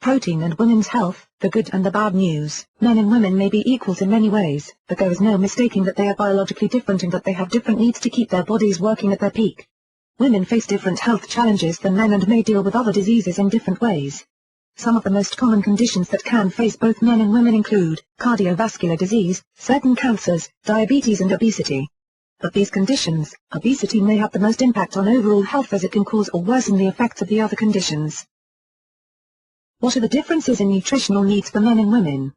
Protein and women's health, the good and the bad news. Men and women may be equals in many ways, but there is no mistaking that they are biologically different and that they have different needs to keep their bodies working at their peak. Women face different health challenges than men and may deal with other diseases in different ways. Some of the most common conditions that can face both men and women include cardiovascular disease, certain cancers, diabetes and obesity. Of these conditions, obesity may have the most impact on overall health as it can cause or worsen the effects of the other conditions. What are the differences in nutritional needs for men and women?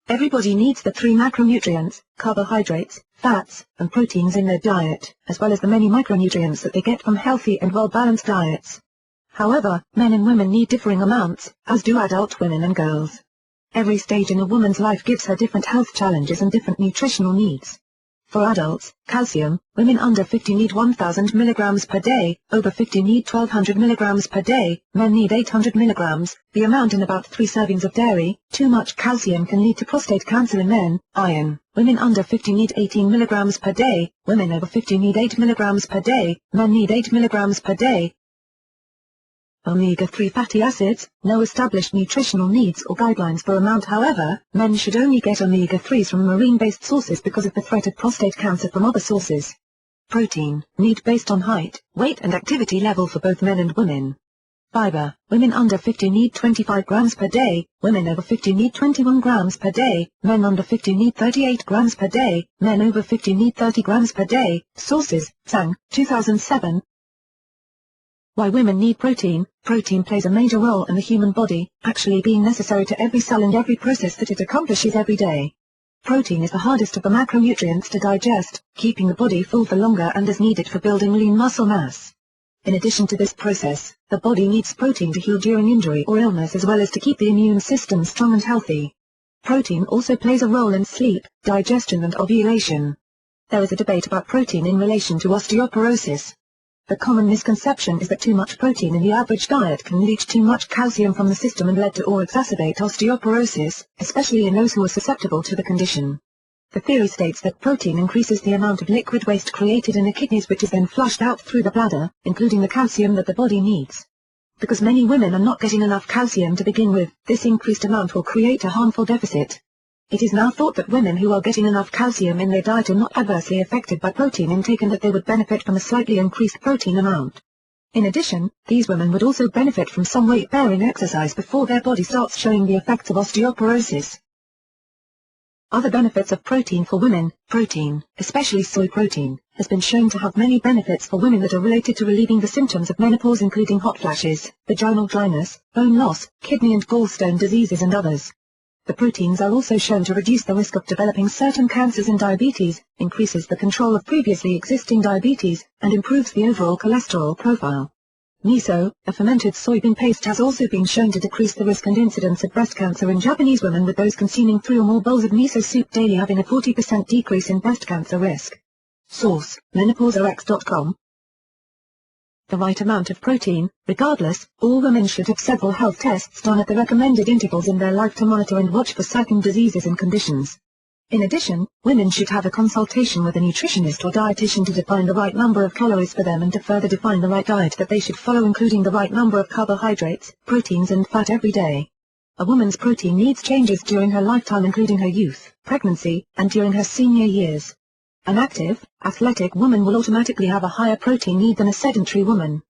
Everybody needs the 3 macronutrients, carbohydrates, fats, and proteins in their diet, as well as the many micronutrients that they get from healthy and well-balanced diets. However, men and women need differing amounts, as do adult women and girls. Every stage in a woman's life gives her different health challenges and different nutritional needs. For adults, calcium, women under 50 need 1,000 mg per day, over 50 need 1,200 mg per day, men need 800 mg, the amount in about 3 servings of dairy. Too much calcium can lead to prostate cancer in men. Iron, women under 50 need 18 mg per day, women over 50 need 8 mg per day, men need 8 mg per day. Omega-3 fatty acids, no established nutritional needs or guidelines for amount. However, men should only get omega-3s from marine-based sources because of the threat of prostate cancer from other sources. Protein, need based on height, weight and activity level for both men and women. Fiber, women under 50 need 25 grams per day, women over 50 need 21 grams per day, men under 50 need 38 grams per day, men over 50 need 30 grams per day. Sources, Sang, 2007. Why women need protein. Protein plays a major role in the human body, actually being necessary to every cell and every process that it accomplishes every day. Protein is the hardest of the macronutrients to digest, keeping the body full for longer and is needed for building lean muscle mass. In addition to this process, the body needs protein to heal during injury or illness as well as to keep the immune system strong and healthy. Protein also plays a role in sleep, digestion and ovulation. There is a debate about protein in relation to osteoporosis. The common misconception is that too much protein in the average diet can leach too much calcium from the system and lead to or exacerbate osteoporosis, especially in those who are susceptible to the condition. The theory states that protein increases the amount of liquid waste created in the kidneys which is then flushed out through the bladder, including the calcium that the body needs. Because many women are not getting enough calcium to begin with, this increased amount will create a harmful deficit. It is now thought that women who are getting enough calcium in their diet are not adversely affected by protein intake and that they would benefit from a slightly increased protein amount. In addition, these women would also benefit from some weight-bearing exercise before their body starts showing the effects of osteoporosis. Other benefits of protein for women. Protein, especially soy protein, has been shown to have many benefits for women that are related to relieving the symptoms of menopause including hot flashes, vaginal dryness, bone loss, kidney and gallstone diseases and others. The proteins are also shown to reduce the risk of developing certain cancers and diabetes, increases the control of previously existing diabetes, and improves the overall cholesterol profile. Miso, a fermented soybean paste, has also been shown to decrease the risk and incidence of breast cancer in Japanese women, with those consuming 3 or more bowls of miso soup daily having a 40% decrease in breast cancer risk. Source, menopauserx.com. The right amount of protein. Regardless, all women should have several health tests done at the recommended intervals in their life to monitor and watch for certain diseases and conditions. In addition, women should have a consultation with a nutritionist or dietitian to define the right number of calories for them and to further define the right diet that they should follow, including the right number of carbohydrates, proteins and fat every day. A woman's protein needs changes during her lifetime, including her youth, pregnancy, and during her senior years. An active, athletic woman will automatically have a higher protein need than a sedentary woman.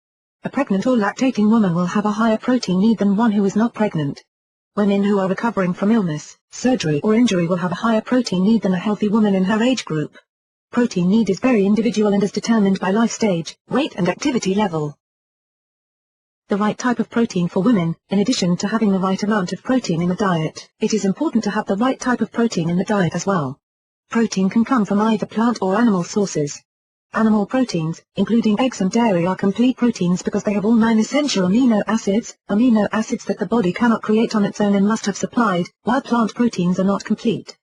A pregnant or lactating woman will have a higher protein need than one who is not pregnant. Women who are recovering from illness, surgery or injury will have a higher protein need than a healthy woman in her age group. Protein need is very individual and is determined by life stage, weight and activity level. The right type of protein for women. In addition to having the right amount of protein in the diet, it is important to have the right type of protein in the diet as well. Protein can come from either plant or animal sources. Animal proteins, including eggs and dairy, are complete proteins because they have all 9 essential amino acids that the body cannot create on its own and must have supplied, while plant proteins are not complete.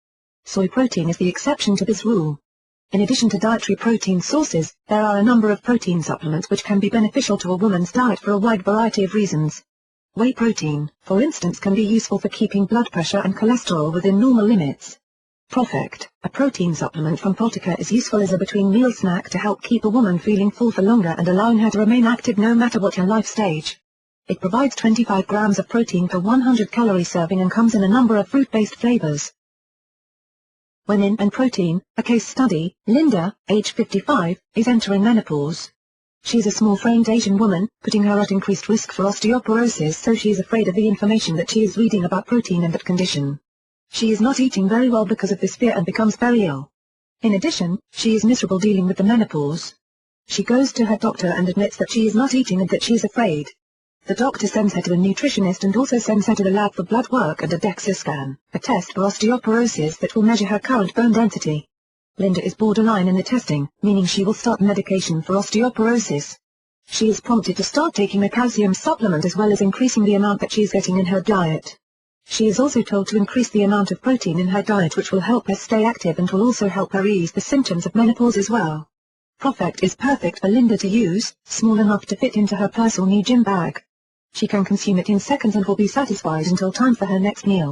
Soy protein is the exception to this rule. In addition to dietary protein sources, there are a number of protein supplements which can be beneficial to a woman's diet for a wide variety of reasons. Whey protein, for instance, can be useful for keeping blood pressure and cholesterol within normal limits. ProfectR, a protein supplement from Protica, is useful as a between-meal snack to help keep a woman feeling full for longer and allowing her to remain active no matter what her life stage. It provides 25 grams of protein per 100 calorie serving and comes in a number of fruit-based flavors. Women and protein, a case study. Linda, age 55, is entering menopause. She is a small-framed Asian woman, putting her at increased risk for osteoporosis, so she is afraid of the information that she is reading about protein and that condition. She is not eating very well because of this fear and becomes very ill. In addition, she is miserable dealing with the menopause. She goes to her doctor and admits that she is not eating and that she is afraid. The doctor sends her to a nutritionist and also sends her to the lab for blood work and a DEXA scan, a test for osteoporosis that will measure her current bone density. Linda is borderline in the testing, meaning she will start medication for osteoporosis. She is prompted to start taking a calcium supplement as well as increasing the amount that she is getting in her diet. She is also told to increase the amount of protein in her diet, which will help her stay active and will also help her ease the symptoms of menopause as well. ProfectR is perfect for Linda to use, small enough to fit into her purse or new gym bag. She can consume it in seconds and will be satisfied until time for her next meal.